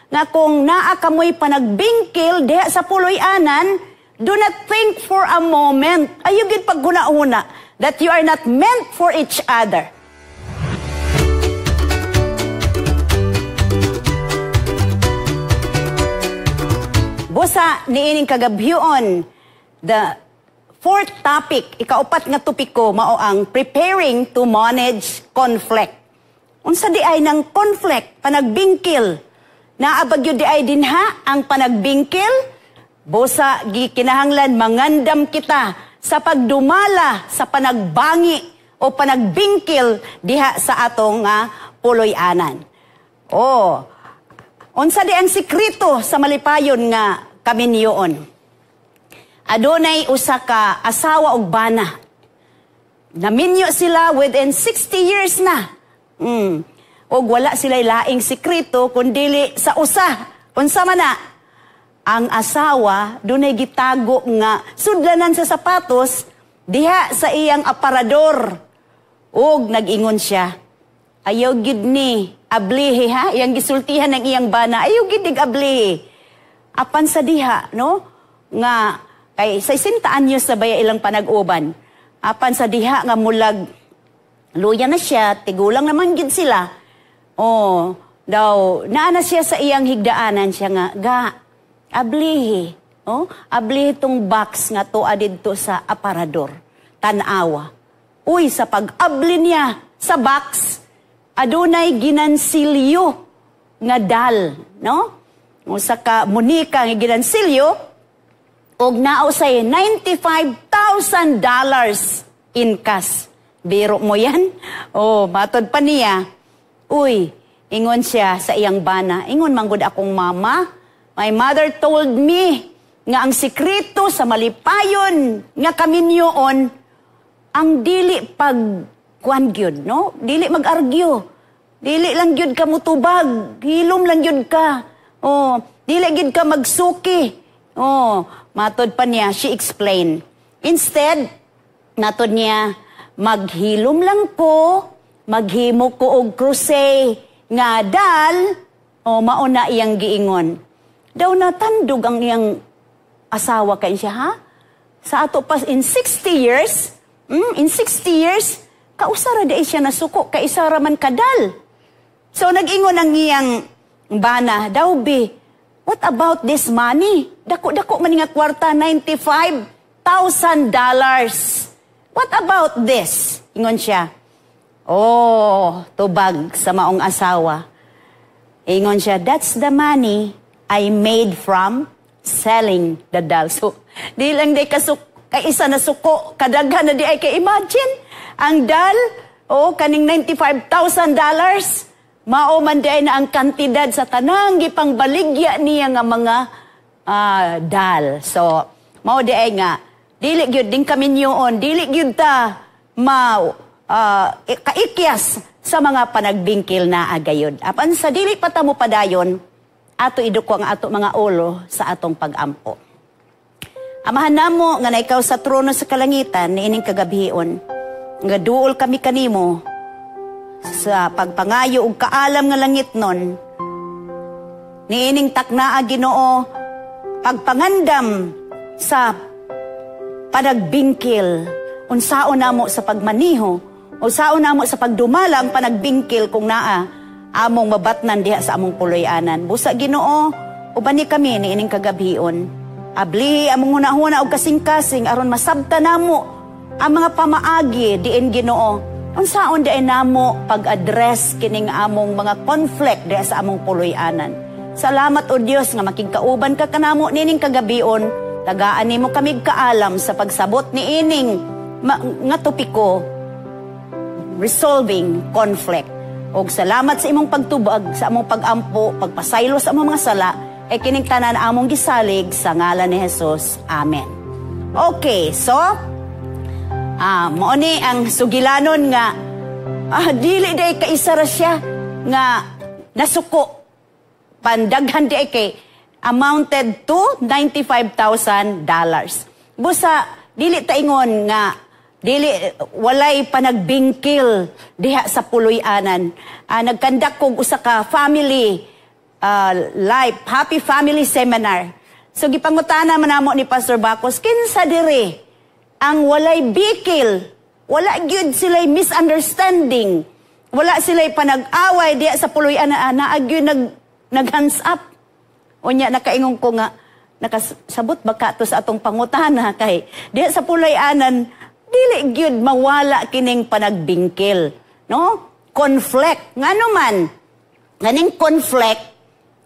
nga kung naa kamoy panagbingkil diha sa puloy-anan, do not think for a moment, ayo gid pagguna-una, that you are not meant for each other. Busa niining kagabhion, the fourth topic, ikaupat nga topiko mao ang preparing to manage conflict. Unsa di ay ng conflict, panagbingkil, naabagyo di ay dinha ang panagbingkil, busa gikinahanglan mangandam kita sa pagdumala sa panagbangi o panagbingkil diha sa atong puloy-anan. Unsa di ang sikreto sa malipayon nga kaminyoon? Adunay usa ka asawa ug bana. Naminyo sila within 60 years na. O wala sila'y laing sikreto kundili sa usa. Unsa man na? Ang asawa, dunay gitago nga sudlanan sa sapatos diha sa iyang aparador. Og nag-ingon siya, ayaw gid ni ablihi ha, iyang gisultihan ng iyang bana, ayaw gid dig ablihi. Apan sa diha, no? Nga, kay 60 anyos sa baya ilang panag-uban. Apan sa diha nga mulag, luya na siya, tigulang naman gid sila. Naana siya sa iyang higdaanan siya nga, ablihi. Ablihi tong box nga to adidto sa aparador. Tanawa. Uy, sa pag-abli niya sa box, adunay ginansilyo nga dal, no? Sa ka munika nga ginansilyo, og nao say $95,000 in cash. Biro mo yan? Matod pa niya. Uy, ingon siya sa iyang bana, ingon manggod akong mama, my mother told me nga ang sikreto sa malipayon nga kaminyoon, ang dili pagkuan gyud, no? Dili mag-argue. Dili lang gyud ka mutubag, hilom lang gyud ka. Dili gyud ka magsuki. Matod pa niya, she explained. Instead, matod niya, maghilom lang ko, maghimo ko og krusay nga dal, mauna iyang giingon. Daw natandog ang iyang asawa kay siya, ha? Sa ato pas in 60 years, in 60 years, kausara day siya nasuko, kaisara man kadal. So nag-ingon ang iyang bana, daw be, what about this money? Dako-dako man nga kwarta, $95,000. What about this? Ingon siya. Tubag sa maong asawa. Ingon siya, that's the money I made from selling the doll. So, di lang di kaisa na suko, kadaghan na di ay imagine, ang doll, kaning $95,000, mao man di ay na ang kantidad sa tanang gipangbaligya niya nga mga doll. So, mao di ay nga, dili gyud ding kaminyoon, dili gyud ta kaikyas sa mga panagbingkil na agayod. Apan sa dili pa ta mo padayon, ato iduko ang ato mga ulo sa atong pag-ampo. Amahan namo nga na ikaw sa trono sa kalangitan niining kagabhion, nga duol kami kanimo sa pagpangayo ug kaalam nga langit nun, niining taknaa Ginoo, pagpangandam sa panagbingkil, unsaon namo sa pagmaniho, unsaon namo sa pagdumalang panagbingkil kung naa among mabatnan diha sa among puloy-anan. Busa Ginoo, ubani kami niining kagabhion. Abli among hunahuna og kasing-kasing aron masabta namo ang mga pamaagi diin Ginoo. Unsaon diay namo pag-address kining among mga conflict diha sa among puloy-anan. Salamat o Dios nga makigkauban ka kanamo nining kagabhion. Tagaan nimo kami kaalam sa pagsabot niining nga topiko, resolving conflict. Og salamat sa imong pagtubag, sa among pag-ampo, pagpasaylo sa among mga sala, ay kining tanan among gisalig sa ngalan ni Jesus. Amen. Okay, so, mao ni ang sugilanon nga, dili day kaisara siya nga nasuko. Pandaghan day kay amounted to $95,000. Busa, dili taingon nga, walay panagbingkil diha sa puloy-anan. Nagkandak kog usa ka family Life, Happy Family Seminar. So gipangutana man namo ni Pastor Bacos, kinsa dire ang walay bikil, wala gyud sila'y misunderstanding, wala sila'y panag-away diya sa puloy-an na gyud nag-hands up. Unya nakaingon ko nga nakasabot ba ka to sa atong pangutana kay diya sa puloy-anan dili gyud mawala kining panagbingkil, no? Conflict ngano man ganing conflict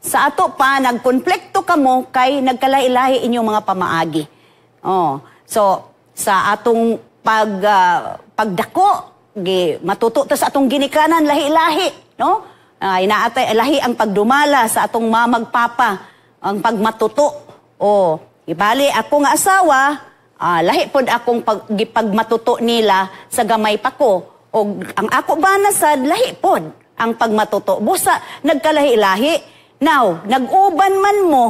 sa ato pa nagkonflikto kamo kay nagkalahi-lahi inyong mga pamaagi. So sa atong pagdako matuto ta sa atong ginikanan lahi-lahi, no? Inaatay lahi ang pagdumala sa atong mamagpapa ang pagmatuto. Ibali ako nga asawa, lahi pod akong pagmatuto nila sa gamay pa ko. O ang ako ba nasad lahi pod ang pagmatuto. Busa nagkalahi-lahi. Now, nag-uban man mo,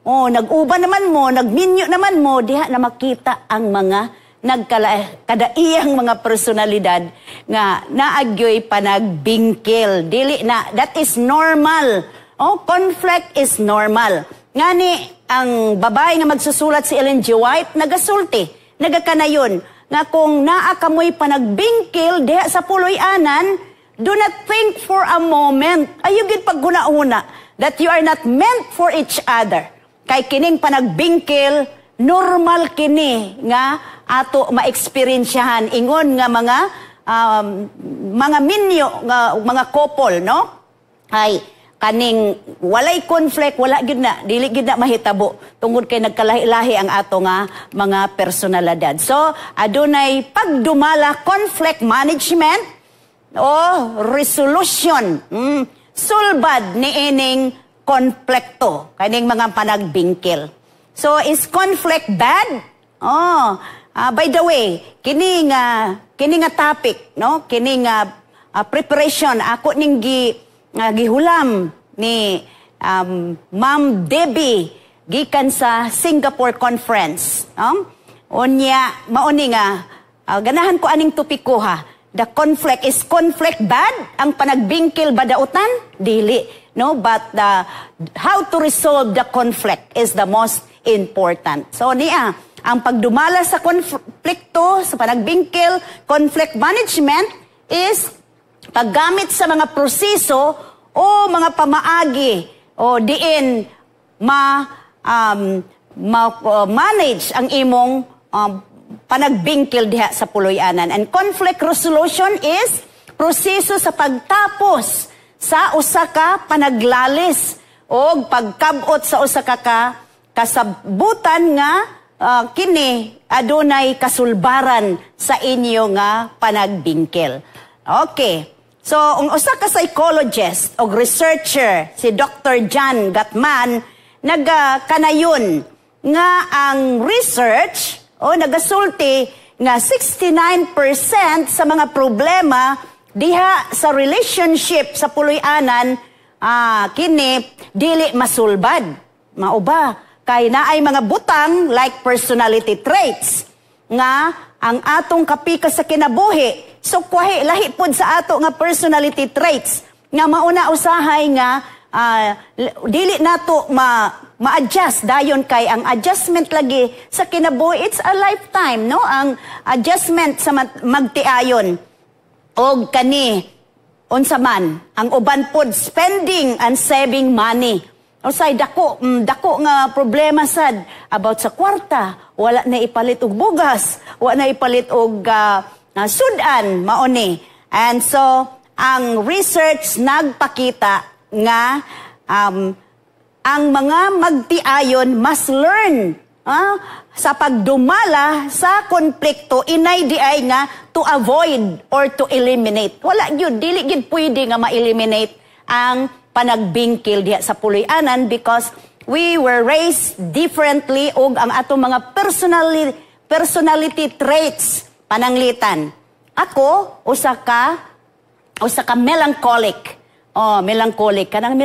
nag-uban naman mo, nagminyo naman mo, diha na makita ang mga kadaiyang mga personalidad nga naagyoy panagbingkil. Dili na, that is normal. Conflict is normal. Ngani, ang babae nga magsusulat si Ellen G. White, nagasulti, nagakanayon, nga kung naa kamoy panagbingkil, diha sa puloy-anan, do not think for a moment, ayugid pagguna-una, that you are not meant for each other. Kay kining panagbingkil, normal kini nga ato ma-experiensyahan ingon nga mga minyo nga mga couple, no? Ay kaning walay conflict, wala gid na, dili gid na mahitabo tungod kay nagkalahi-lahi ang ato nga mga personalidad. So adunay pagdumala, conflict management o resolution. Sulbad ni ining konflikto, kaning mga panagbingkil. So, is conflict bad? By the way, kini nga topic, no? Kini nga preparation, ako ning gihulam ni Ma'am Debbie gikan sa Singapore Conference. Unya, mauni nga, ganahan ko aning topiko ha. The conflict, is conflict bad? Ang panagbingkil ba dautan? Dili. No? But how to resolve the conflict is the most important. So niya, ang pagdumala sa konflikto, sa panagbingkil, conflict management is paggamit sa mga proseso o mga pamaagi o diin manage ang imong panagbingkil diha sa puloy-anan. And conflict resolution is proseso sa pagtapos sa usa ka panaglalis o pagkabot sa usa ka kasabutan nga kini adunay kasulbaran sa inyo nga panagbingkil. Okay. So, ang usa ka psychologist o researcher si Dr. John Gottman nagkanayon nga ang research nagasulti nga 69% sa mga problema diha sa relationship sa puloy-anan kini dili masulbad. Mauba kay naay mga butang like personality traits nga ang atong kapika sa kinabuhi. So kwahi lahi pod sa ato nga personality traits nga mauna usahay nga dili nato ma-adjust dayon kay ang adjustment lagi sa kinabuhi, it's a lifetime, no? Ang adjustment sa magtiayon og kani unsa man ang uban pod spending and saving money. Usay dako nga problema sad about sa kwarta, wala na ipalit og bugas, wala na ipalit og sudan maoni. And so ang research nagpakita nga ang mga magtiayon must learn sa pagdumala sa konflikto inay di ay nga to avoid or to eliminate. Wala gyud, dili gyud pwede nga ma-eliminate ang panagbingkil diha sa puloy-anan because we were raised differently og ang atong mga personality traits pananglitan. Ako usa ka melancholic. Melancholic kanang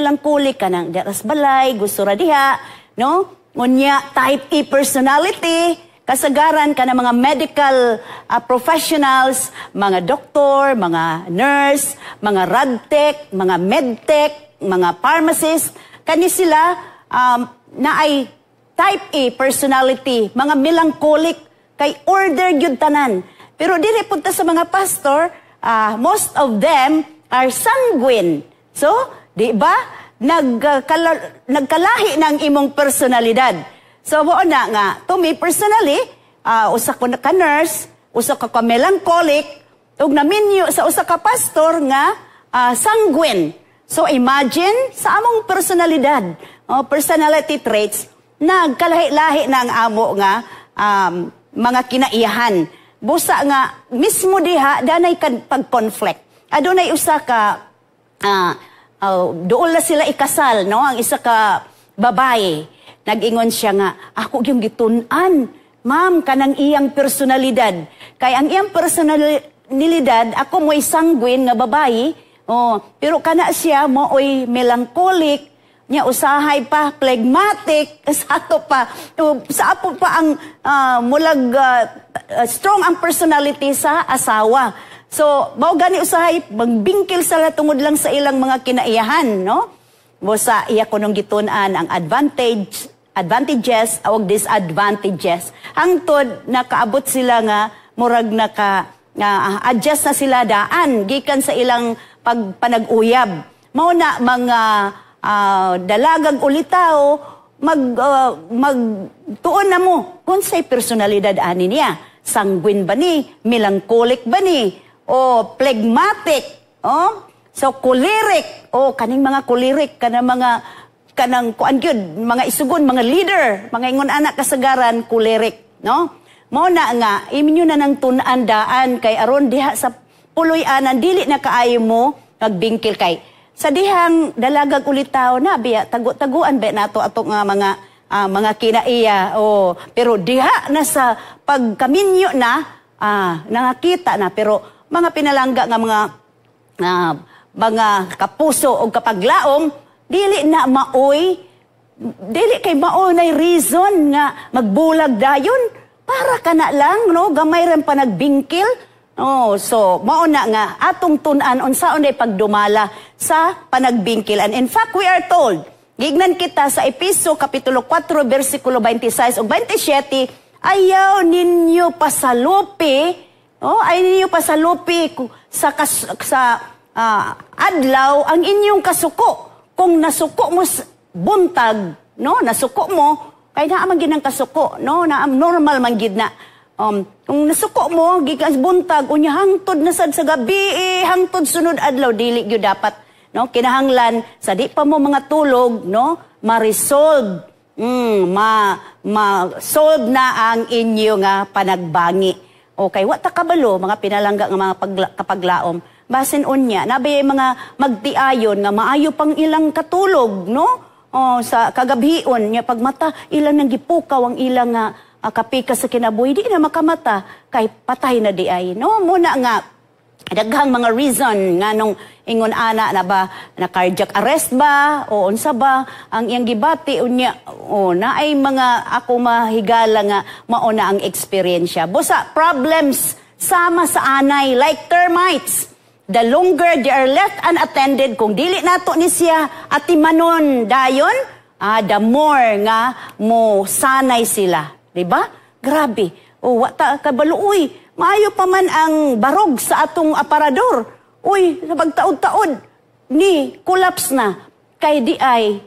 deras balay, gusto ra diha, no? Unya type E personality, kasagaran ka ng mga medical professionals, mga doktor, mga nurse, mga radtech, mga medtech, mga pharmacist, kani sila na ay type A personality, mga melancholic, kay order gyud tanan. Pero dili punta sa mga pastor, most of them are sanguine. So, di ba? Nagkalahi ng imong personalidad. So, na nga, to me personally, usa ko ka nurse, usa ka melancholic, ug naminyo sa usa ka pastor nga sanguine. So, imagine sa among personalidad, personality traits, nagkalahi-lahi ng amo nga mga kinaiyahan. Busa nga, mismo diha, danay pag-conflict. Adunay usa ka, doon na sila ikasal, no? Ang isa ka babae. Nag-ingon siya nga, ako yung gitun-an, ma'am, kanang iyang personalidad. Kaya ang iyang personalidad, ako mo'y sanguine nga babae, pero kana siya mo'y melancholic, niya usahay pa, phlegmatic, sa ato pa ang mulag strong ang personality sa asawa. So, mao gani usahay, magbingkil sila tungod lang sa ilang mga kinaiyahan, no? Bosa, iya ko nung gitunan ang advantages o disadvantages. Hangtod, nakaabot sila nga, murag adjust na sila daan, gikan sa ilang panag-uyab. Mao na mga dalagang ulitaw, tuon na mo kung sa'y personalidad ani niya. Sanguine ba ni? Melancholic ba ni? O phlegmatic? So, choleric? Kaning mga choleric, kanang kuan gyud, mga isugon, mga leader, mga ingon anak kasagaran, choleric, no? Mao na nga, iminyo na nang tunandaan kay aron diha sa puloy-anan, dili na kaayo mo magbingkil kay sa dihang dalagang ulitaw na biya taguan ba nato ato nga mga kinaiya pero diha na sa pagkaminyo na nangakita na pero mga pinalangga nga mga kapuso o kapaglaom dili kay maoy na reason nga magbulag dayon para kana lang no gamay ran pa nagbingkil. So, mauna nga, atong tunan unsaon ay pagdumala sa panagbingkilan. In fact, we are told, gignan kita sa Episo, Kapitulo 4, versikulo 26 o 27, ayaw ninyo pasalupi, ayaw ninyo pasalupi sa adlaw ang inyong kasuko. Kung nasuko mo buntag, no, nasuko mo, kaya naamang ginang kasuko, no, naam normal man gid na. Kung nasuko mo, gikas buntag, unya hangtod na sad sa gabi, hangtod sunod adlaw, dili gyud dapat, no? Kinahanglan, sa di pa mo mga tulog, no? Ma-resolve, ma-solve na ang inyo nga panagbangi. Okay, wata kabalo, mga pinalangga nga mga kapaglaom. Basin unya, nabay mga magtiayon nga maayo pang ilang katulog, no? Sa kagabion, nya pagmata, ilang nang gipukaw ang ilang kapika sa kinabuhi, di na makamata, kay patay na di ay. No? Muna nga, daghang mga reason nga nung ingon ana na ba, na cardiac arrest ba, o unsa ba, ang iyang gibati, unya, na ay mga ako mahigala nga, mauna ang eksperyensya. Busa, problems, sama sa anay, like termites. The longer they are left unattended, kung dili nato ni siya atimanon dayon, the more nga mo sanay sila. Diba? Grabe. Wata kabalo, maayo pa man ang barog sa atong aparador. Sa pagtaod-taod, collapse na. Kay di ay,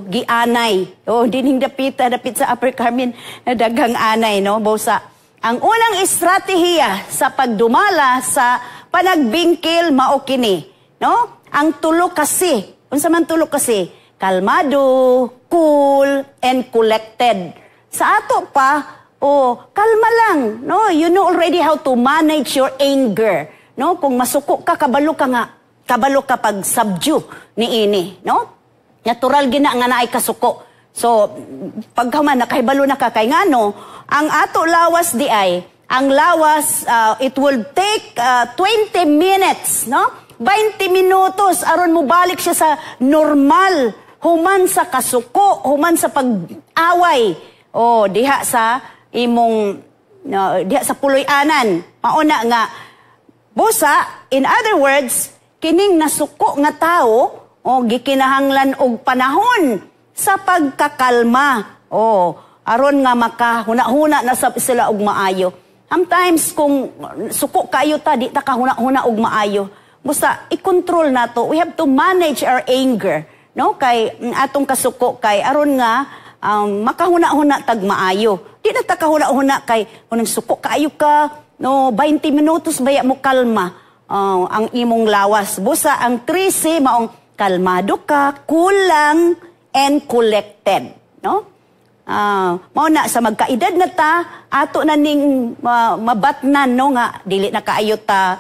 gianay. Dining dapit sa Upper Carmen, daghang anay, no? Bosa. Ang unang estratehiya sa pagdumala sa panagbingkil mao kini, no? Ang tulo kasi, unsa man tulo kasi, kalmado, cool, and collected. Sa ato pa, kalma lang, no? You know already how to manage your anger, no? Kung masuko ka, kabalo ka pag subdue ni ini, no? Natural gina nga naay kasuko. So, pagkaman nakahibalo na ka kay ngano, ang ato lawas di ay, ang lawas, it will take 20 minutes, no? 20 minutos, aron mo balik siya sa normal, human sa kasuko, human sa pag-away, diha sa imong, diha sa puloy-anan. Mauna nga, busa, in other words, kining nasuko nga tao, O gikinahanglan og panahon sa pagkakalma. O aron nga makahuna-huna na sila og maayo. Sometimes kung suko kayo ta, di ta kahuna-huna og maayo. Basta i-control nato. We have to manage our anger, no? Kay atong kasuko kay aron nga makahuna-huna tag maayo. Di na ta kahuna-huna kay unang suko kayo ka, no, 20 minutos baya mo kalma ang imong lawas. Busa ang 13 maong kalmado ka, kulang and collected, no? Mao na sa magkaedad na ta, ato na ning mabatnan, no, nga dili na kaayo ta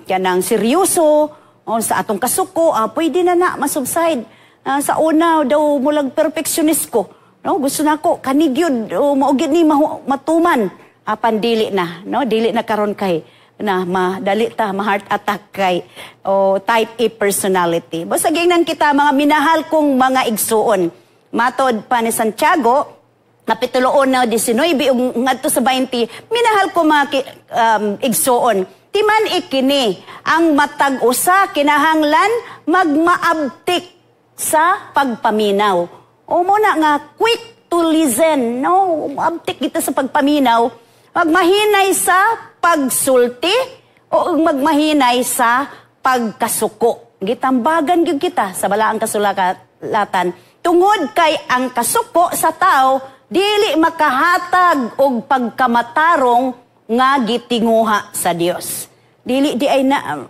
kanang seryoso o sa atong kasuko, pwede na masubside. Sa una daw mulag perfectionist ko, no, gusto nako kanigyud maugid ni matuman, apan dili na, no, dili na karon kay na madali ta ma-heart attack kay type A personality. Basta gingnan kita mga minahal kong mga igsuon. Matod pa ni Santiago, Kapitulo 1:19 ngadto sa 20, minahal ko mga igsuon. Timan ikini, ang matag usa kinahanglan magmaabtik sa pagpaminaw. O muna nga quick to listen, no? Abtik kita sa pagpaminaw, magmahinay sa pagsulti o magmahinay sa pagkasuko. Gitambagan gyud kita sa balaang kasulatan. Tungod kay ang kasuko sa tao, dili makahatag og pagkamatarong nga gitinguha sa Dios. Dili di ay na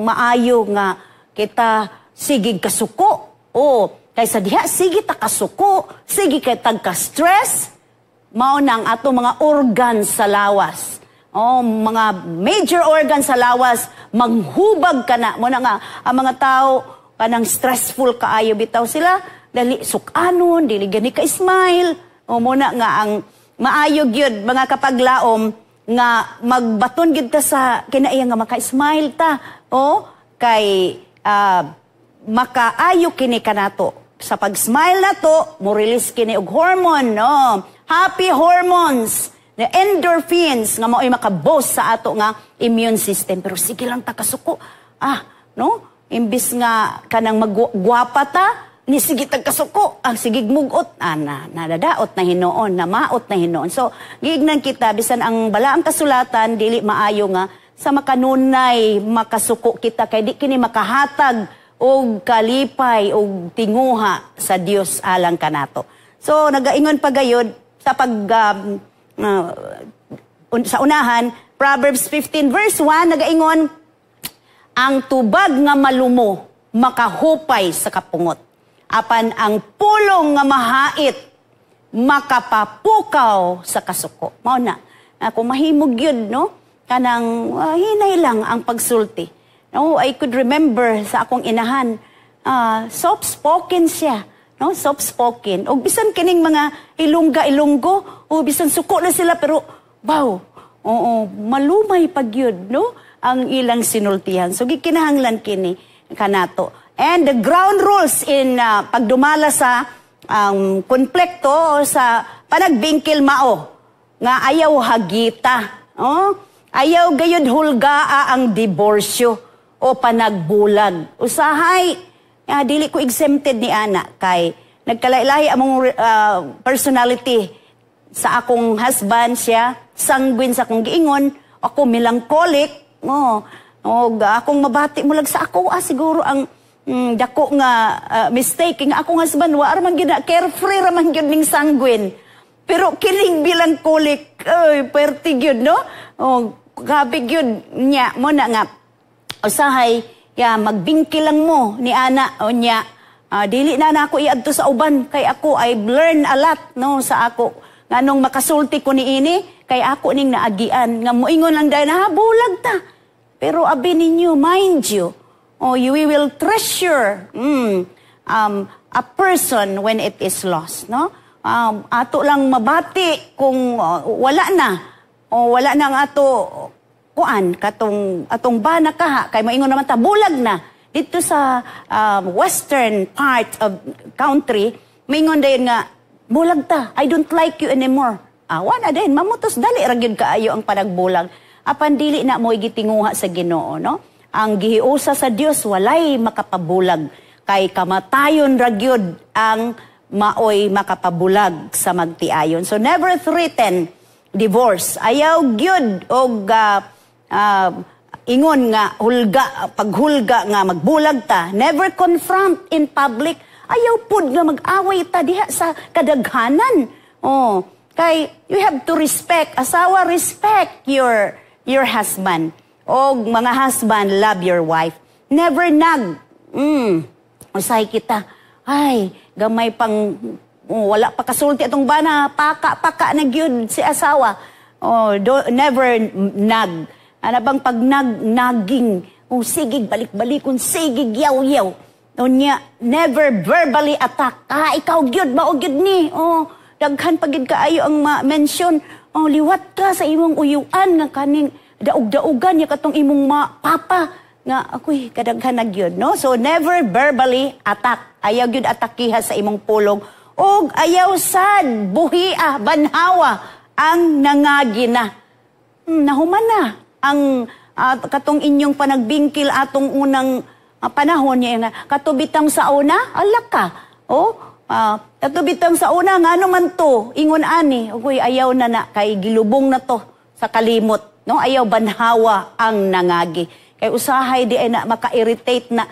maayo nga kita sige kasuko. Kaysa diha sige ta kasuko, sige kay tagka-stress, mao nang ato mga organ sa lawas. Mga major organ sa lawas manghubag kana mo na nga ang mga tao kanang stressful kaayo bitaw sila. Dali sukanon, dili gani ka-smile. Muna nga ang maayog yun, mga kapaglaom, nga magbaton gid ta sa kinaiya nga maka-smile ta. Kay makaayo kini kanato. Sa pag-smile na to, mo release kini og hormone, no? Happy hormones, the endorphins, nga mao'y makaboss sa ato nga immune system. Pero sige lang ta kasuko. No? Imbis nga kanang magwapa ta, ni sige tagkasuko, ang sigig mugot, nadadaot na hinoon, namaot na hinoon. So, gignan kita, bisan ang balaang kasulatan, dili maayo nga, sa makanunay, makasuko kita, kay di kini makahatag, o kalipay, o tinguha sa Dios alang kanato. So, nagaingon pa gayod, sa sa unahan, Proverbs 15 verse 1, nagaingon, ang tubag nga malumo, makahupay sa kapungot. Apan ang pulong nga mahait, makapapukaw sa kasuko. Mao na, kung mahimog yun, no? Kanang hinay lang ang pagsulti. No? I could remember sa akong inahan, soft-spoken siya. No? Soft-spoken. O bisan kining mga ilungga-ilunggo, o bisan suko na sila, pero, wow, malumay pag yun, no? Ang ilang sinultihan. So, gikinahanglan kini kanato. And the ground rules in pagdumala sa konplekto o sa panagbingkil mao, nga ayaw hagita, ayaw gayud hulgaa ang diborsyo o panagbulag. Usahay, dili ko exempted ni ana, kay nagkalailahi among personality sa akong husband, siya, sanguine sa akong giingon, ako melancholic, akong mabati mulag sa ako, siguro ang dako nga mistake nga akong husband wa man gyud carefree ra man gyud ning sanguine, pero kining bilang kulik perti gyud, no? Gabi gyud nya mo na nga usahay magbingki lang mo ni ana o nya dili na ako iadto sa uban, kay ako I've learned a lot, no, sa ako nganong makasulti ko niini, kay ako ning naagian nga moingon lang dahil bulag ta, pero abi ninyo, mind you, you will treasure a person when it is lost, no? Ato lang mabati kung wala na, wala na ang ato atong bana kaha, kay moingon naman ta bulag na dito sa western part of country, moingon dayon nga bulag ta, I don't like you anymore. Wala din, mamutos dali ra gyud kaayo ang panagbulag. Apan dili na mo gitinguha sa Ginoo, no? Ang gihiusa sa Dios walay makapabulag. kay kamatayon ra gyud ang maoy makapabulag sa magtiayon. So never threaten divorce. Ayaw gyud og ingon nga paghulga nga magbulag ta. Never confront in public. Ayaw pud nga mag-away ta diha sa kadaghanan. Kay you have to respect, asawa, respect your husband. O mga husband, love your wife. Never nag. Usay kita. Ay, gamay pang wala pa kasulti atong bana, paka na gyud si asawa. Never nag. Ano bang pag naging, sigig balik-balikon, sigig yaw-yaw. Never verbally attack. Ikaw gyud mao gyud ni. Daghan pagid kaayo ang ma-mention. Liwat ka sa imong uyuan nga kaning daog-daogan ya katong imong papa nga ako'y kadaghan na gyud, no? So never verbally attack. Ayaw gyud atakiha sa imong pulong. Og ayaw sad buhia banhawa ang nangagina. Nahuman na ang katong inyong panagbingkil atong unang panahon niya nga katubitang sa una alak ka. Katubitang sa una nga ano man to ingon ani uy ayaw na kay gilubong na to sa kalimot, no? Ayaw banhawa ang nangagi. Kay usahay di ay na maka-irritate na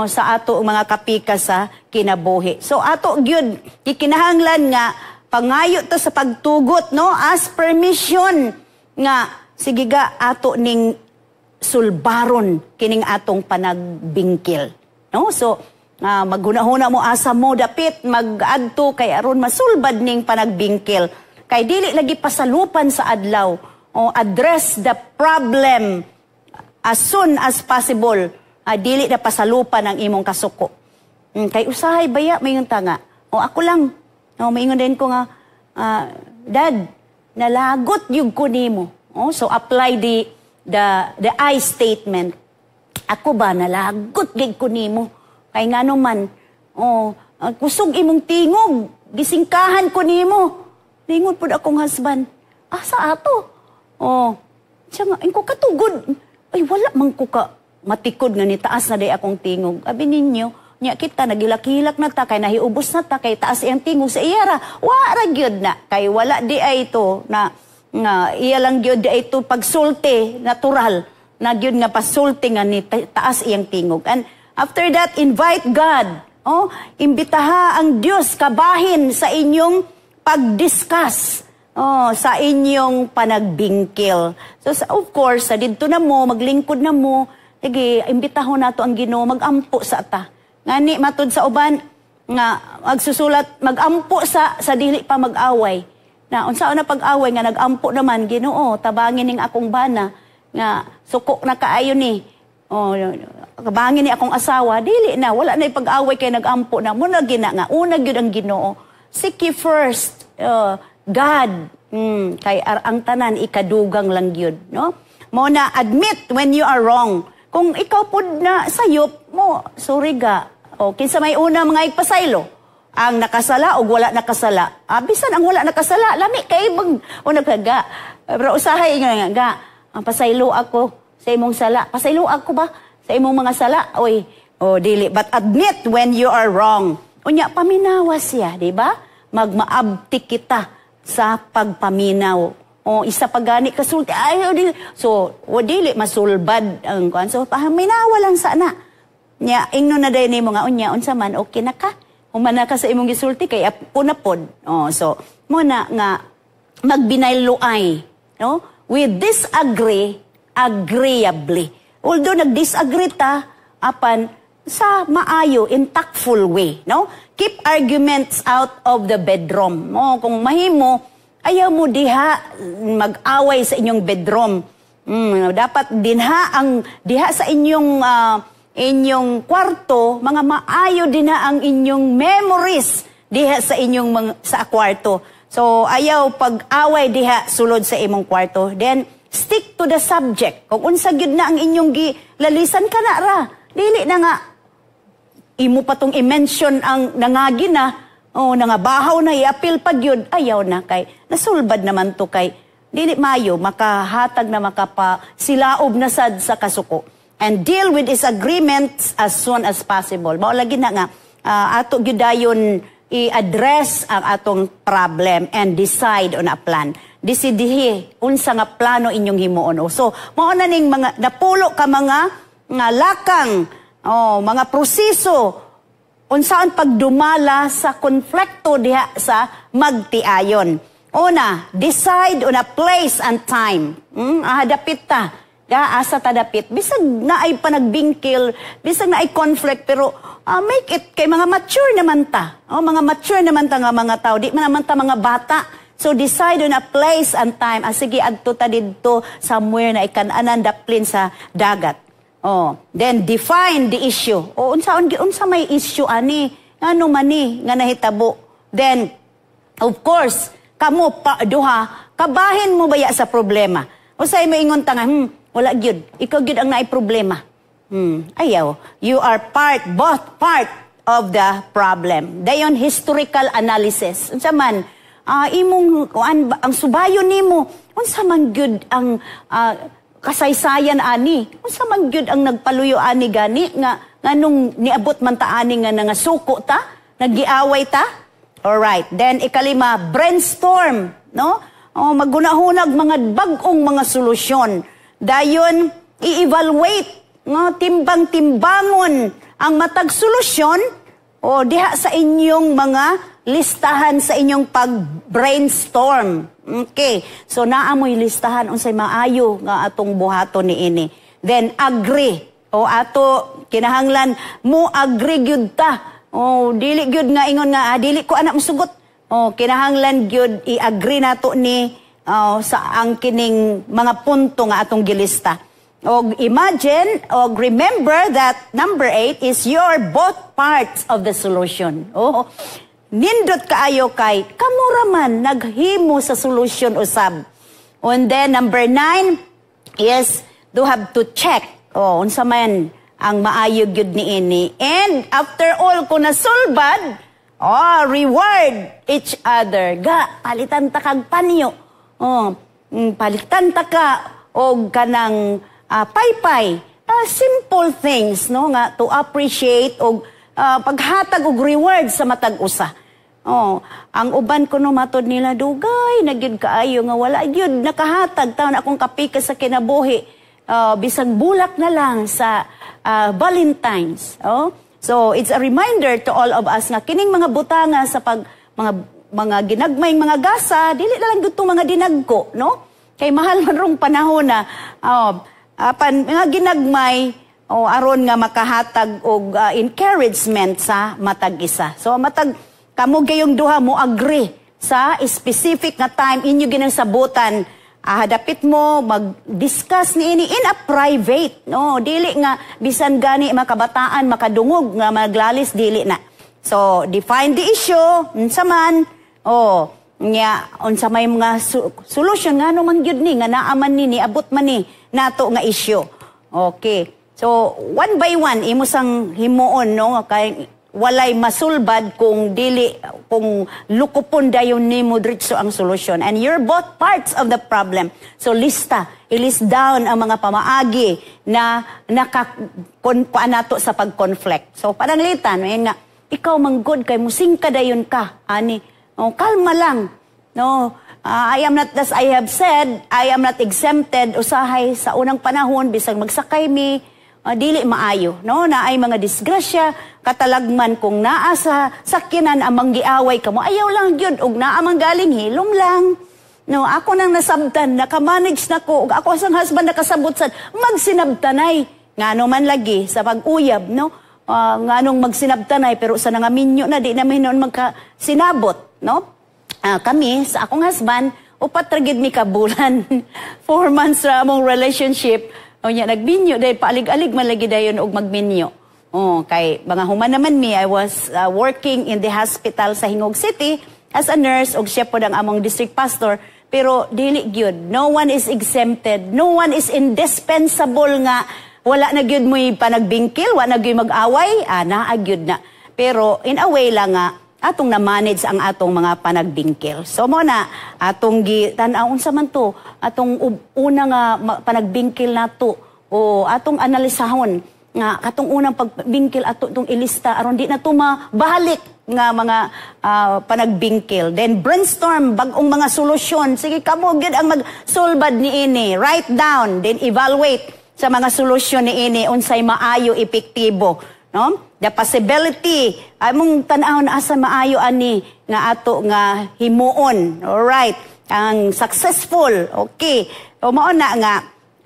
sa ato mga kapika sa kinabuhi. So ato gyud gikinahanglan nga pangayo to sa pagtugot, no? Ask permission nga sige ga ato ning sulbaron kining atong panagbingkil, no? So maghuna-huna mo asa mo dapit mag-adto kay aron masulbad ning panagbingkil. Kay dili lagi pasalupan sa adlaw. Address the problem as soon as possible. Dili na pasalupan ang imong kasuko. Kay usahay baya mayon tanga. Ako lang. Maingon din ko nga Dad, nalagot yung ko nimo. So apply the I statement. Ako ba nalagot gid ko nimo? Kay ngano man, kusog imong tingog, gisingkahan ko nimo. Lingon pud akong husband. Sa ato? Siya nga, ko katugod. Ay, wala man ko ka matikod nga ni taas na day akong tingog. Abi ninyo, nya kita nagilak-hilak na ta, kay nahiubos na ta, kay taas iyang tingog sa iyara. Wala gyud na, kay wala di ay ito na iya lang gyud di ay ito pagsulti, natural, na gyud nga pasulti nga ni taas iyang tingog. And after that, invite God. Imbitaha ang Diyos kabahin sa inyong pag-discuss. Sa inyong panagbingkil. So, of course, sa dito na mo, maglingkod na mo, imbitahon nato ang Ginoo magampo sa ata. Ngani, matod sa uban, nga magsusulat, magampo sa dili pa mag-away. Na, unsa na pag-away, nga nagampo naman, Ginoo, tabangin ning akong bana, nga suko na kaayo ni, kabangin ni akong asawa, dili na, wala na pag-away kay nagampo na, muna gina nga, una gyud ang Ginoo. Seek ye first, God, kay ang tanan ikadugang lang gyud, no? Mo na admit when you are wrong. Kung ikaw pud na sayop mo, sorry ga. Kinsa may una mga igpasaylo, ang nakasala o wala nakasala. Bisan ang wala nakasala, lami kay bag o nagkaga. Pero usahay nga pasaylo ako sa imong sala. Pasaylo ako ba sa imong mga sala? Oy, dili, but admit when you are wrong. Unya paminawa siya, di ba? Magmaabtik kita sa pagpaminaw. Isa pagani kasulti. So, dili masulbad ang kuan. So, paminawa lang sana. Nya, ingno na day nimo nga unya unsa man okay na ka. Humana ka sa imong gisulti kay punapod. So, mo na nga magbinayloay, no? We disagree agreeably. Although nag-disagree ta apan sa maayo, in tactful way, no? Keep arguments out of the bedroom. Kung mahimo, ayaw mo diha mag-away sa inyong bedroom. Dapat diha sa inyong kwarto, mga maayo dinha ang inyong memories diha sa inyong sa kwarto. So ayaw pag-away diha sulod sa imong kwarto. Then stick to the subject. Kung unsa gyud na ang inyong gilalisan kana ra, dili na nga imo pa tong i-mention ang nangagi na, nangabahaw na, i-appeal pa yun, ayaw na kay, nasulbad naman to kay, dili mayo, makahatag na makapasilaob na sad sa kasuko. and deal with disagreements as soon as possible. Mao lagi na nga ato gyud dayon i-address ang atong problem and decide on a plan. Disidihi unsa nga plano inyong himuon. So mao na ning mga napulo ka mga lakang mga proseso unsaon pagdumala sa konflikto diha sa magtiayon. Una, decide on a place and time. Dapit ta. Asa ta dapit. Bisag na ay panagbingkil, bisag na ay conflict, pero make it kay mga mature naman ta. Mga mature naman ta nga mga tao. Di man naman ta mga bata. So decide on a place and time. Sige, adto ta didto somewhere na ikananan daplin sa dagat. Then define the issue. Unsa may issue ani? Ngano man ni nga nahitabo? Then of course, kamo pa duha, kabahin mo baya sa problema. Usay mo ingon ta nga, wala gyud. Ikaw gyud ang naay problema. Ayaw. You are both part of the problem. Dayon historical analysis. Unsa man imong ang subayon nimo, unsa man gyud ang kasaysayan ani? Unsa man gyud ang nagpaluyo ani gani nga nganong niabot man ta ani nga nangasuko ta, nagiaway ta? Alright. Then ikalima, brainstorm, no? Magunahunag mga bag-ong mga solusyon. Dayon, i-evaluate, no? Timbang-timbangon ang matag solusyon diha sa inyong mga listahan sa inyong pag-brainstorm. Okay. So, naamoy listahan unsay maayo nga atong buhaton ni ini. Then, agree. Ato, kinahanglan mo agree gyud ta. Dili gyud nga ingon nga, dili ko anak masugot. Kinahanglan gyud i-agree nato ni sa ang kining mga punto nga atong gilista. Imagine, remember that number 8 is you're both parts of the solution. Nindot kaayo kay kamura man naghimo sa solution usab. And then number 9 is to have to check. Unsa man ang maayo gyud ni ini. And after all kung nasulbad, reward each other. Palitan ta kag panyo. Palitan ta ka og kanang paypay. Simple things, no, nga to appreciate og paghatag og reward sa matag usa. Ang uban ko no matod nila dugay nagyud kaayo nga wala gyud nakahatag taon akong kapika sa kinabuhi. Bisag bulak na lang sa Valentine's. So it's a reminder to all of us nga kining mga butanga sa mga ginagmayng mga gasa dili na lang gutong mga dinagko, no? Kay mahal man rong panahon na mga ginagmay aron nga makahatag og encouragement sa matag isa. So matag kamo gayong duha mo agree sa specific nga time inyo ginang sabutan. Dapit mo mag-discuss ni ini in a private, no? Dili nga bisan gani makabataan makadungog nga maglalis dili na. So define the issue unsa man unsa may mga solution ngano man gyud ni nga naaman ni abot man ni nato nga issue. Okay. So one by one imo sang himuon, no, kay walay masulbad kung lukupon dayon nimo diretso ang solusyon. And you're both parts of the problem. So i-list down ang mga pamaagi na nato sa pag-conflict. So pananglitan, nga, ikaw manggod kay musing ka dayon ka, ani. Kalma lang. No, I am not, as I have said, I am not exempted usahay sa unang panahon bisag magsakay mi dili maayo, no, na ay mga disgrasya katalagman kung naa sa sakyanan amang giaway kamo ayaw lang gyud og naa man galing hilom lang, no. Ako nang nasabtan naka-manage nako ug ako sang husband nakasabot sad magsinabtanay ngano man lagi sa pag-uyab, no, nganong magsinabtanay pero sa nangaminyo na di namin noon magkasinabot, no. Kami sa akong husband upat ra gid mi ka bulan 4 months ra among relationship. Nagbinyo dahil paalig-alig man lagi dayon og magminyo. Kay mga human naman I was working in the hospital sa Hingog City as a nurse og siya pod ang among district pastor. Pero dili gyud. No one is exempted. No one is indispensable nga wala na gyud mo'y panagbingkil, wala na gyud mag-away, naa gyud na. Pero in a way lang nga atong na-manage ang atong mga panagbingkil. So mo na, atong tan-aon sa man to, atong una nga panagbingkil nato, o atong analisahon nga katong unang pagbingkil ato itong ilista aron di na to mabalik nga mga panagbingkil. Then brainstorm bagong mga solusyon. Sige, kamo gyud ang magsulbad ni ini. Write down, then evaluate sa mga solusyon ni ini unsay maayo epektibo, no? The possibility among tan-aw na asa maayo ani nga ato nga himuon. All right. Ang successful. Okay. O mao na nga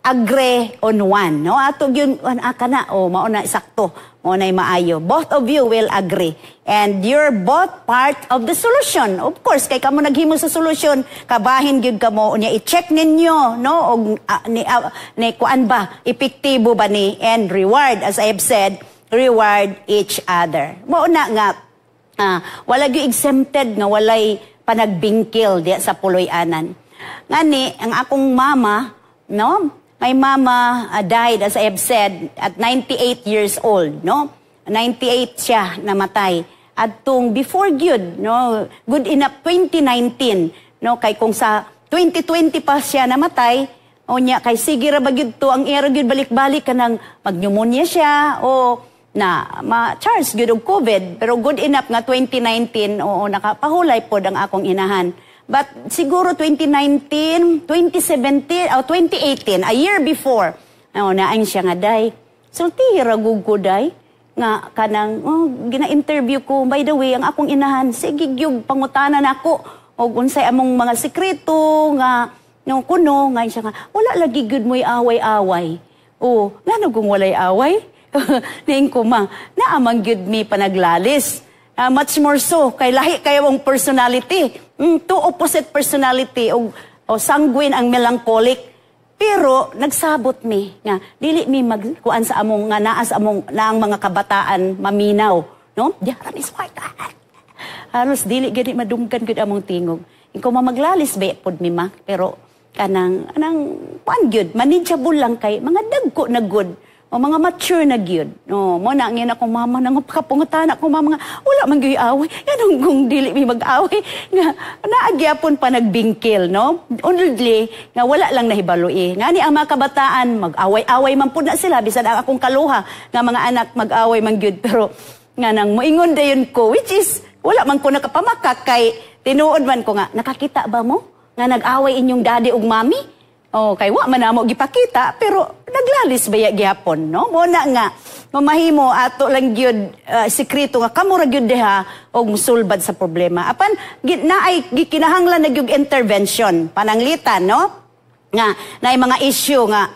agree on one, no? Ato yun, kana, mao na sakto, mao na maayo. Both of you will agree. And you're both part of the solution. Of course, kay kamo naghimo sa solution, kabahin gyud kamo, unya i-check ninyo, no? Og ni kuan ba, epektibo ba ni, and reward, as I have said, reward each other. Mao na nga, wala gyud exempted nga walay panagbingkil diya sa puloy-anan. Ngani, ang akong mama, no? My mama died, as I have said, at 98 years old, no? 98 siya namatay. At tung before good, no? Good enough 2019, no? Kay kung sa 2020 pa siya namatay, o niya, kay sige ra ba gyud to, ang era gyud balik-balik ka ng pneumonia siya, o na ma-charge gyud og COVID. Pero good enough nga 2019, oo, nakapahulay pod ang akong inahan. But siguro 2019, 2017, 2018, a year before, naan siya nga, day, sulti ragug ko, day, nga kanang, gina-interview ko, by the way, ang akong inahan, sige, gyug, pangutanan ako, o unsay among mga sekreto, nga, no, kuno, nga siya nga, wala lagi good mo'y away-away. O, nga kung walay away? Naing ko, ma, naamang gyud mi panaglalis. Much more so, kay lahi kayo ang personality. Two opposite personality, o sanguine ang melancholic. Pero, nagsabot mi, nga, dili mi magkuan sa among, nga naas among, na ang mga kabataan maminaw. No? Diyaran is white. Halos, dili gani madunggan gud among tingog. Ikaw mamaglalis, be, pod mi ma. Pero, kanang, kuan gyud, manageable lang kay, mga dagko na good. O mga mature na gyud. No, mo na ngin akong mama nang kapungutan akong mama nga wala man gyud away. Ganun kung dili mi mag-away nga naagyapon pa nagbingkil, no? Only nga wala lang nahibalo Ngani ang mga kabataan mag-away-away man pud na sila bisan ang akong kaluha nga mga anak mag-away man gyud pero nga nang moingon dayon ko which is wala man ko nakapamakak kay tinuod man ko nga nakakita ba mo nga nag-away inyong daddy ug mami? Kay wa man namo gipakita pero naglalis baya gihapon, no? Mo na nga mamahimo ato lang gyud sekreto nga kamo ra gyud diha og musulbad sa problema. Apan naay gikinahanglan na gyud intervention pananglitan, no? Nga naay mga issue nga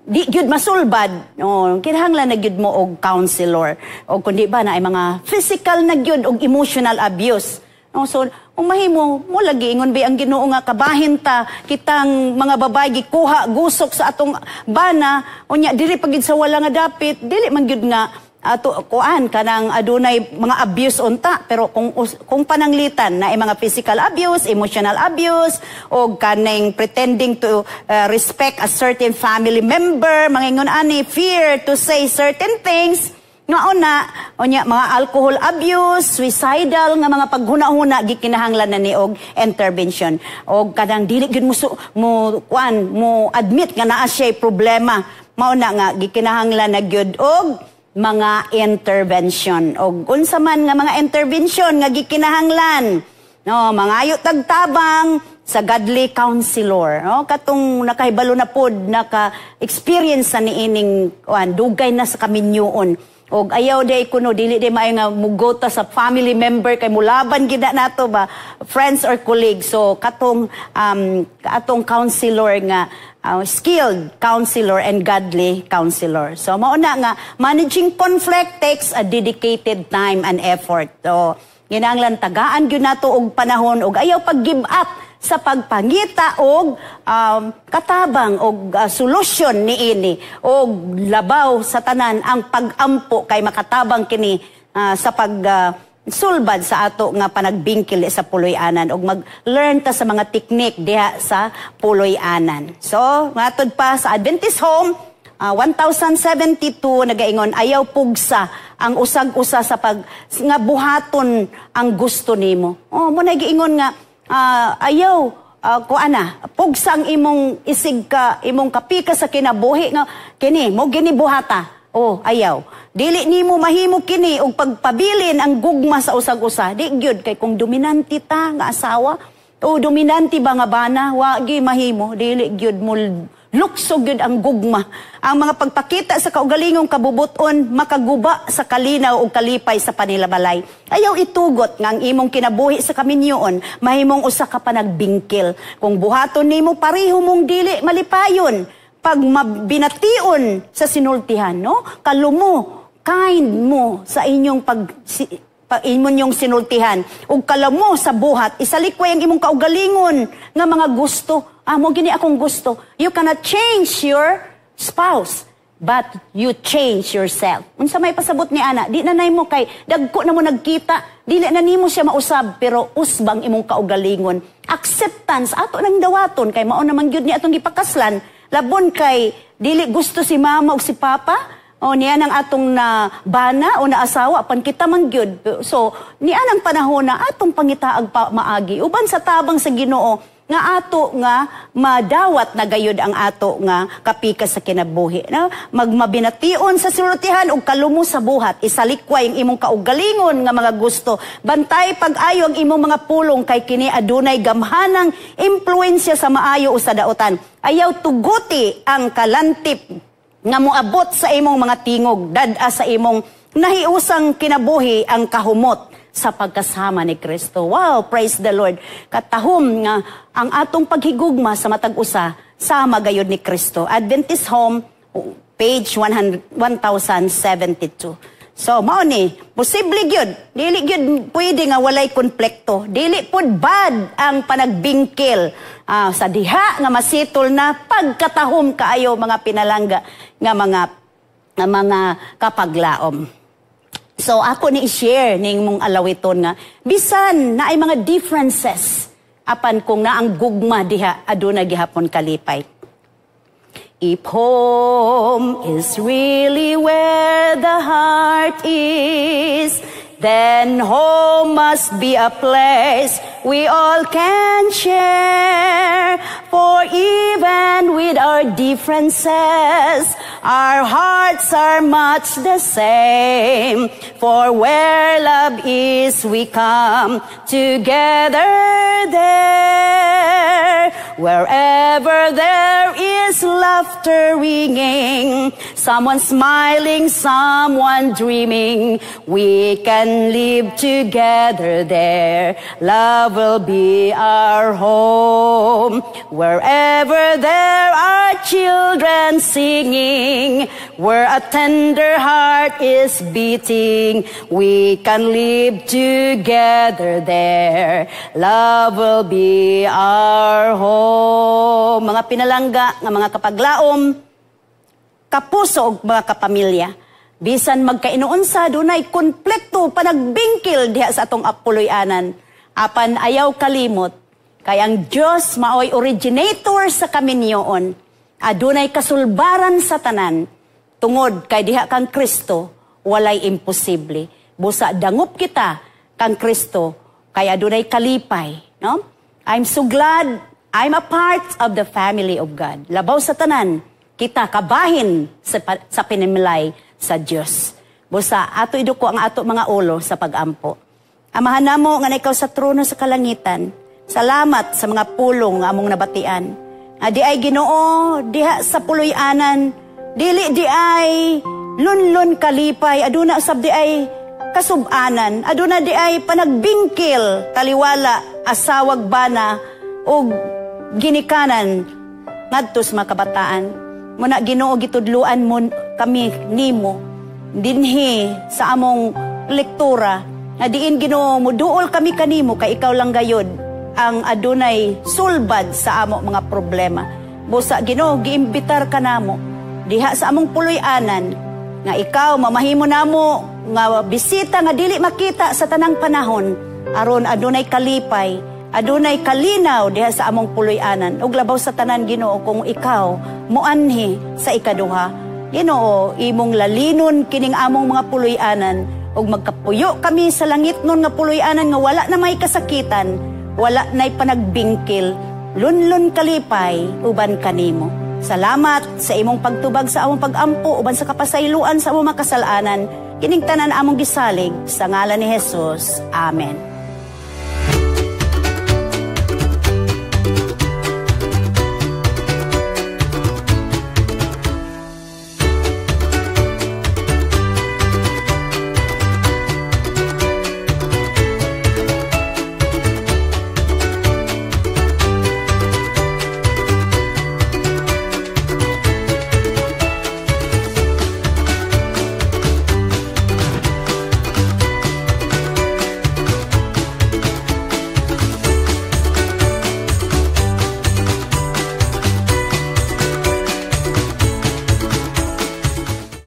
di gyud masulbad, no? Kinahanglan na gyud mo og counselor o kundi ba naay mga physical na gyud og emotional abuse. No, so, umahimo mo lagi ingon ba ang Ginoo nga kabahin ta kitang mga babae gikuha gusok sa atong bana unya dili pagid sa wala nga dapit dili man gyud nga ato kuan kanang adunay mga abuse unta pero kung pananglitan na mga physical abuse, emotional abuse o kaning pretending to respect a certain family member, mangingon ani fear to say certain things. Nga onya mga alcohol abuse, suicidal nga mga paghuna-huna gikinahanglan na ni og intervention. Og kadang dili gyud mo admit nga naa siya problema. Mao na nga gikinahanglan na gyud og mga intervention. Og unsa man nga mga intervention nga gikinahanglan, no, mangayo tagtabang sa godly counselor, no? Katong nakahibalo na pod naka-experience sa niining dugay na sa kaminyoon. Og ayaw day kuno dili day maayo nga mugota sa family member kay mulaban gid nato ba friends or colleagues. So katong counselor nga skilled counselor and godly counselor. So mao na nga managing conflict takes a dedicated time and effort. So ginahanglan tagaan gyud nato og panahon og ayaw pag-give up sa pagpangita og katabang og solusyon niini og labaw sa tanan ang pag-ampo kay makatabang kini sa sulbad sa ato nga panagbingkil sa puloy-anan og mag-learn ta sa mga teknik diha sa puloy-anan. So matod pa sa Adventist Home 1072 nagaingon ayaw pugsa ang usag-usa sa nga buhaton ang gusto nimo. Mo na giingon nga ayaw pugsang imong isig ka, imong kapika sa kinabuhi nga kini mo ginibuhata. Oh, ayaw. Dili nimo mahimo kini og pagpabilin ang gugma sa usag-usa. Di gyud kay kung dominante ta nga asawa o dominante ba nga bana, wa gi mahimo, dili gyud mo luksog gyud ang gugma. Ang mga pagpakita sa kaugalingong kabubuton makaguba sa kalinaw o kalipay sa panilabalay. Ayaw itugot nga ang imong kinabuhi sa kaminyoon, mahimong usa ka panagbingkil. Kung buhaton nimo pareho mong dili malipayon, pag mabination sa sinultihan, no? Kalumo, kind mo sa inyong inyong sinultihan. Ug kalamo sa buhat, isalikway ang imong kaugalingon nga mga gusto. Mo gini akong gusto. You cannot change your spouse, but you change yourself. Unsa may pasabot ni ana, di na nay mo kay dagko na mo nagkita, dili na nimo siya mausab, pero usbang imong kaugalingon. Acceptance ato nang dawaton kay mao naman gyud ni atong gipakaslan. Labon kay dili gusto si mama o si papa, o niya nang atong na bana o na asawa, pan kita man gyud. So, niya nang panahon na atong pangitaag maagi. Uban sa tabang sa Ginoo, nga ato nga madawat na gayud ang ato nga kapika sa kinabuhi. No? Magmabination sa sinultihan o kalumo sa buhat, isalikway ang imong kaugalingon nga mga gusto. Bantay pag-ayo ang imong mga pulong kay kini adunay gamhanang impluensya sa maayo o sa daotan. Ayaw tuguti ang kalantip nga moabot sa imong mga tingog, dad-a sa imong nahiusang kinabuhi ang kahumot sa pagkasama ni Kristo. Wow, praise the Lord. Katahom nga ang atong paghigugma sa matag usa sama gayud ni Kristo. Adventist Home, page 1072. So, mao ni, posible gyud. Dili gyud pwede nga walay konflikto. Dili pud bad ang panagbingkil sa diha nga masitol na pagkatahom kaayo mga pinalangga nga mga kapaglaom. So, ako ni i-share ning mong alawiton nga, bisan na ay mga differences, apan kung na ang gugma diha, aduna gihapon kalipay. If home is really where the heart is, then home must be a place we all can share. For even with our differences, our hearts are much the same. For where love is, we come together there. Wherever there is laughter ringing, someone smiling, someone dreaming, we can live together there. Love will be our home. Wherever there are children singing, where a tender heart is beating, we can live together there. Love will be our home. Mga pinalangga, nga mga kapaglaom, kapuso og mga kapamilya, bisan magkainuunsa dunay konplekto panagbingkil diha sa atong apuloy-anan, apan ayaw kalimot kay ang Dios maoy originator sa kaminyoon, adunay kasulbaran sa tanan, tungod kay diha kang Kristo walay imposible. Busa dangup kita kang Kristo kay adunay kalipay, no? I'm so glad I'm a part of the family of God. Labaw sa tanan, kita kabahin sa pinimilay sa Dios. Busa ato iduko ang ato mga ulo sa pagampo. Amahan namo nga ikaw sa trono sa kalangitan. Salamat sa mga pulong nga among nabatian. Di ay Ginoo diha sa puloy-anan, dili di ay lunlon kalipay, aduna usab di ay kasub-anan, aduna di ay panagbingkil, taliwala, asawag bana o ginikanan ngadto sa mga kabataan. Muna Ginoo gitudluan mo kami nimo dinhi sa among lektura na diin Ginoo muduol kami kanimo kay ikaw lang gayud ang adunay sulbad sa amo mga problema. Busa Ginoo giimbitar ka namo diha sa among puloy-anan nga ikaw mamahimo namo nga bisita nga dili makita sa tanang panahon aron adunay kalipay, adunay kalinaw diha sa among puloy-anan. Ug labaw sa tanan Ginoo kung ikaw muanhi sa ikaduha, Ginoo imong lalinon kining among mga puloy-anan ug magkapuyo kami sa langit nun nga puloy-anan nga wala na may kasakitan, wala na'y panagbingkil, lunlun kalipay uban kanimo. Salamat sa imong pagtubag sa among pagampo uban sa kapasayloan sa among makasalanan. Kining tanan among gisalig sa ngalan ni Jesus. Amen.